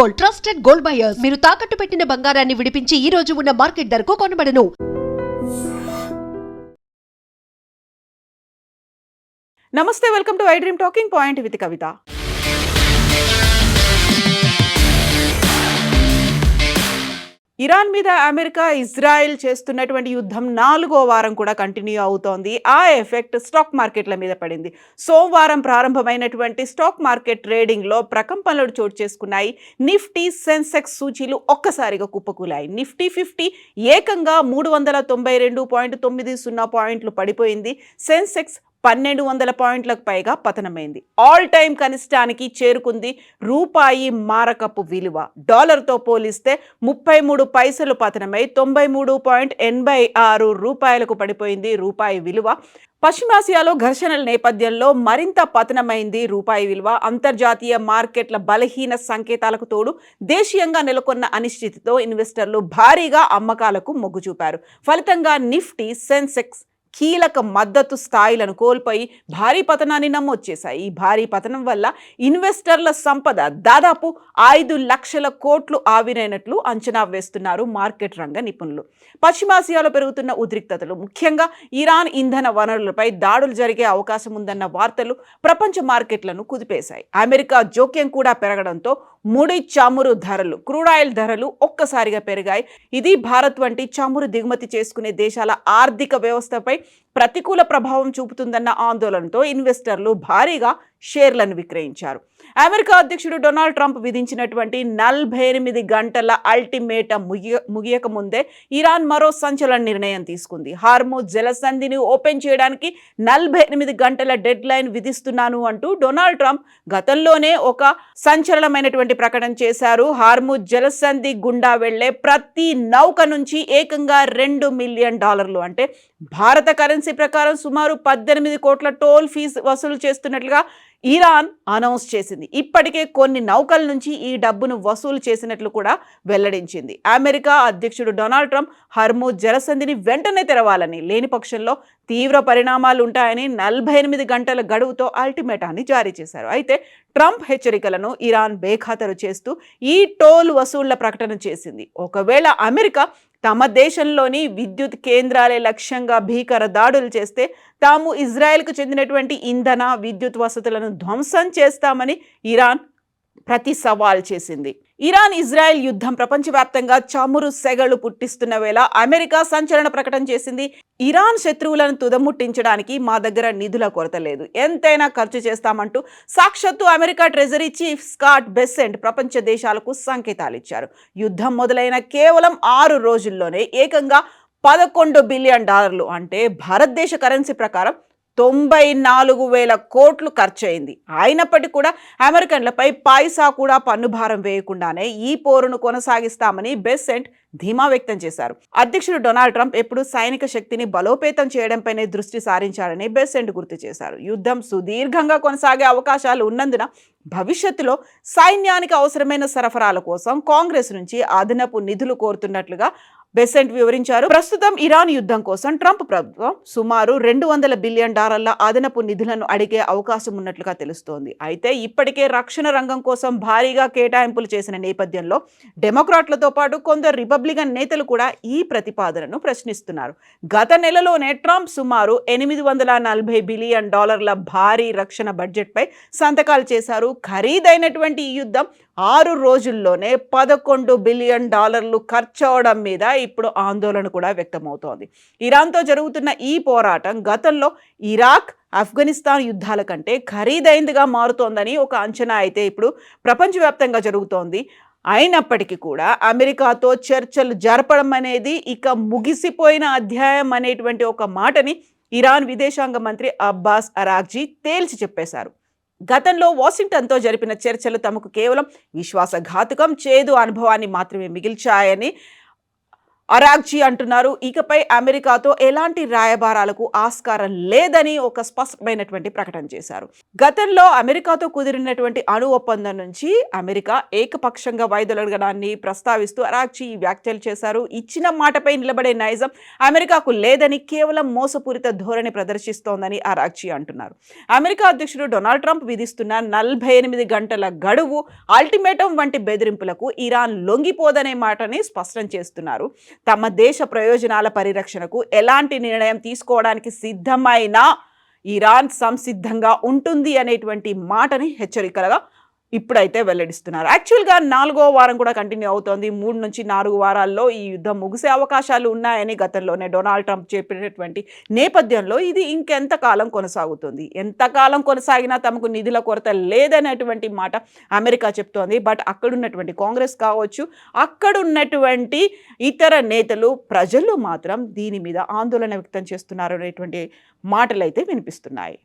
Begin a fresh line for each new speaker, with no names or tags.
Gold, trusted gold buyers. మీరు తాకట్టు పెట్టిన బంగారాన్ని విడిపించి ఈ రోజు ఉన్న మార్కెట్ ధరకు కొనబడను.
నమస్తే, welcome to I dream talking point with Kavitha. Iran మీద అమెరికా, ఇజ్రాయెల్ చేస్తున్నటువంటి యుద్ధం 4వ వారం కూడా కంటిన్యూ అవుతోంది. ఆ ఎఫెక్ట్ స్టాక్ మార్కెట్ల మీద పడింది. సోమవారం ప్రారంభమైనటువంటి స్టాక్ మార్కెట్ ట్రేడింగ్లో ప్రకంపనలు చోటు చేసుకున్నాయి. నిఫ్టీ, సెన్సెక్స్ సూచీలు ఒక్కసారిగా కుప్పకూలాయి. నిఫ్టీ 50 ఏకంగా 392.90 పాయింట్లు పడిపోయింది. సెన్సెక్స్ 1200 పాయింట్లకు పైగా పతనమైంది. ఆల్ టైమ్ కనిష్టానికి చేరుకుంది. రూపాయి మారకపు విలువ డాలర్తో పోలిస్తే 33 పైసలు పతనమై 93.86 రూపాయలకు పడిపోయింది రూపాయి విలువ. పశ్చిమాసియాలో ఘర్షణల నేపథ్యంలో మరింత పతనమైంది రూపాయి విలువ. అంతర్జాతీయ మార్కెట్ల బలహీన సంకేతాలకు తోడు దేశీయంగా నెలకొన్న అనిశ్చితితో ఇన్వెస్టర్లు భారీగా అమ్మకాలకు మొగ్గు చూపారు. ఫలితంగా నిఫ్టీ, సెన్సెక్స్ కీలక మద్దతు స్థాయిలను కోల్పోయి భారీ పతనాన్ని నమోదు చేశాయి. ఈ భారీ పతనం వల్ల ఇన్వెస్టర్ల సంపద దాదాపు 5 లక్షల కోట్లు ఆవిరైనట్లు అంచనా వేస్తున్నారు మార్కెట్ రంగ నిపుణులు. పశ్చిమాసియాలో పెరుగుతున్న ఉద్రిక్తతలు, ముఖ్యంగా ఇరాన్ ఇంధన వనరులపై దాడులు జరిగే అవకాశం ఉందన్న వార్తలు ప్రపంచ మార్కెట్లను కుదిపేశాయి. అమెరికా జోక్యం కూడా పెరగడంతో ముడి చమురు ధరలు, క్రూడ్ ఆయిల్ ధరలు ఒక్కసారిగా పెరిగాయి. ఇది భారత్ వంటి చమురు దిగుమతి చేసుకునే దేశాల ఆర్థిక వ్యవస్థపై ప్రతికూల ప్రభావం చూపుతుందన్న ఆందోళనతో ఇన్వెస్టర్లు భారీగా షేర్లను విక్రయించారు. అమెరికా అధ్యక్షుడు డొనాల్డ్ ట్రంప్ విధించినటువంటి 48 గంటల అల్టిమేటం ముగియక ముందే ఇరాన్ మరో సంచలన నిర్ణయం తీసుకుంది. హార్ముజ్ జలసంధిని ఓపెన్ చేయడానికి 48 గంటల డెడ్ లైన్ విధిస్తున్నాను అంటూ డొనాల్డ్ ట్రంప్ గతంలోనే ఒక సంచలనమైనటువంటి ప్రకటన చేశారు. హార్ముజ్ జలసంధి గుండా వెళ్లే ప్రతి నౌక నుంచి ఏకంగా $2 మిలియన్, అంటే భారత కరెన్సీ ప్రకారం సుమారు 18 కోట్ల టోల్ ఫీజు వసూలు చేస్తున్నట్లుగా ఇరాన్ అనౌన్స్ చేసింది. ఇప్పటికే కొన్ని నౌకల నుంచి ఈ డబ్బును వసూలు చేసినట్లు కూడా వెల్లడించింది. అమెరికా అధ్యక్షుడు డొనాల్డ్ ట్రంప్ హర్ముజ్ జలసంధిని వెంటనే తెరవాలని, లేని పక్షంలో తీవ్ర పరిణామాలు ఉంటాయని 48 గంటల గడువుతో అల్టిమేటాన్ని జారీ చేశారు. అయితే ట్రంప్ హెచ్చరికలను ఇరాన్ బేఖాతరు చేస్తూ ఈ టోల్ వసూళ్ల ప్రకటన చేసింది. ఒకవేళ అమెరికా తమ దేశంలోని విద్యుత్ కేంద్రాలే లక్ష్యంగా భీకర దాడులు చేస్తే తాము ఇజ్రాయెల్కు చెందినటువంటి ఇంధన, విద్యుత్ వసతులను ధ్వంసం చేస్తామని ఇరాన్ ప్రతి సవాల్ చేసింది. ఇరాన్ ఇజ్రాయెల్ యుద్ధం ప్రపంచవ్యాప్తంగా చమురు సెగలు పుట్టిస్తున్న వేళ అమెరికా సంచలన ప్రకటన చేసింది. ఇరాన్ శత్రువులను తుదముట్టించడానికి మా దగ్గర నిధుల కొరత లేదు, ఎంతైనా ఖర్చు చేస్తామంటూ సాక్షాత్తు America treasury chief Scott Besant ప్రపంచ దేశాలకు సంకేతాలు ఇచ్చారు. యుద్ధం మొదలైన కేవలం 6 రోజుల్లోనే ఏకంగా $11 బిలియన్, అంటే భారతదేశ కరెన్సీ ప్రకారం 94,000 కోట్లు ఖర్చయింది. అయినప్పటికీ కూడా అమెరికన్లపై పైసా కూడా పన్నుభారం వేయకుండానే ఈ పోరును కొనసాగిస్తామని బెసెంట్ ధీమా వ్యక్తం చేశారు. అధ్యక్షుడు డొనాల్డ్ ట్రంప్ ఎప్పుడు సైనిక శక్తిని బలోపేతం చేయడంపైనే దృష్టి సారించారని బెసెంట్ గుర్తు చేశారు. యుద్ధం సుదీర్ఘంగా కొనసాగే అవకాశాలు ఉన్నందున భవిష్యత్తులో సైన్యానికి అవసరమైన సరఫరాల కోసం కాంగ్రెస్ నుంచి అదనపు నిధులు కోరుతున్నట్లుగా బెసెంట్ వివరించారు. ప్రస్తుతం ఇరాన్ యుద్ధం కోసం ట్రంప్ ప్రభుత్వం సుమారు $200 బిలియన్ అదనపు నిధులను అడిగే అవకాశం ఉన్నట్లుగా తెలుస్తోంది. అయితే ఇప్పటికే రక్షణ రంగం కోసం భారీగా కేటాయింపులు చేసిన నేపథ్యంలో డెమోక్రాట్లతో పాటు కొందరు రిపబ్లికన్ నేతలు కూడా ఈ ప్రతిపాదనను ప్రశ్నిస్తున్నారు. గత నెలలోనే ట్రంప్ సుమారు $840 బిలియన్ భారీ రక్షణ బడ్జెట్పై సంతకాలు చేశారు. ఖరీదైనటువంటి ఈ యుద్ధం 6 రోజుల్లోనే $11 బిలియన్ ఖర్చు అవడం మీద ఇప్పుడు ఆందోళన కూడా వ్యక్తమవుతోంది. ఇరాన్తో జరుగుతున్న ఈ పోరాటం గతంలో ఇరాక్, ఆఫ్ఘనిస్తాన్ యుద్ధాల కంటే ఖరీదైందిగా మారుతోందని ఒక అంచనా అయితే ఇప్పుడు ప్రపంచవ్యాప్తంగా జరుగుతోంది. అయినప్పటికీ కూడా అమెరికాతో చర్చలు జరపడం అనేది ఇక ముగిసిపోయిన అధ్యాయం అనేటువంటి ఒక మాటని ఇరాన్ విదేశాంగ మంత్రి అబ్బాస్ అరాగ్జీ తేల్చి చెప్పేశారు. గతంలో వాషింగ్టన్తో జరిపిన చర్చలు తమకు కేవలం విశ్వాసఘాతుకం, చేదు అనుభవాన్ని మాత్రమే మిగిల్చాయని అరాగ్జీ అంటున్నారు ఇకపై అమెరికాతో ఎలాంటి రాయబారాలకు ఆస్కారం లేదని ఒక స్పష్టమైనటువంటి ప్రకటన చేశారు. గతంలో అమెరికాతో కుదిరినటువంటి అణు ఒప్పందం నుంచి అమెరికా ఏకపక్షంగా వైదొలగడాన్ని ప్రస్తావిస్తూ అరాగ్జీ ఈ వ్యాఖ్యలు చేశారు. ఇచ్చిన మాటపై నిలబడే నైజం అమెరికాకు లేదని, కేవలం మోసపూరిత ధోరణి ప్రదర్శిస్తోందని అరాగ్జీ అంటున్నారు. అమెరికా అధ్యక్షుడు డొనాల్డ్ ట్రంప్ విధిస్తున్న 48 గంటల గడువు, అల్టిమేటం వంటి బెదిరింపులకు ఇరాన్ లొంగిపోదనే మాటని స్పష్టం చేస్తున్నారు. తమ దేశ ప్రయోజనాల పరిరక్షణకు ఎలాంటి నిర్ణయం తీసుకోవడానికి సిద్ధమైనా ఇరాన్ సంసిద్ధంగా ఉంటుంది అనేటువంటి మాటని హెచ్చరికలుగా ఇప్పుడైతే వెల్లడిస్తున్నారు. యాక్చువల్గా 4వ వారం కూడా కంటిన్యూ అవుతోంది. 3 నుంచి 4 వారాల్లో ఈ యుద్ధం ముగిసే అవకాశాలు ఉన్నాయని గతంలోనే డొనాల్డ్ ట్రంప్ చెప్పినటువంటి నేపథ్యంలో ఇది ఇంకెంతకాలం కొనసాగుతుంది, ఎంతకాలం కొనసాగినా తమకు నిధుల కొరత లేదనేటువంటి మాట అమెరికా చెప్తోంది. బట్ అక్కడున్నటువంటి కాంగ్రెస్ కావచ్చు, అక్కడున్నటువంటి ఇతర నేతలు, ప్రజలు మాత్రం దీని మీద ఆందోళన వ్యక్తం చేస్తున్నారు అనేటువంటి మాటలు అయితే వినిపిస్తున్నాయి.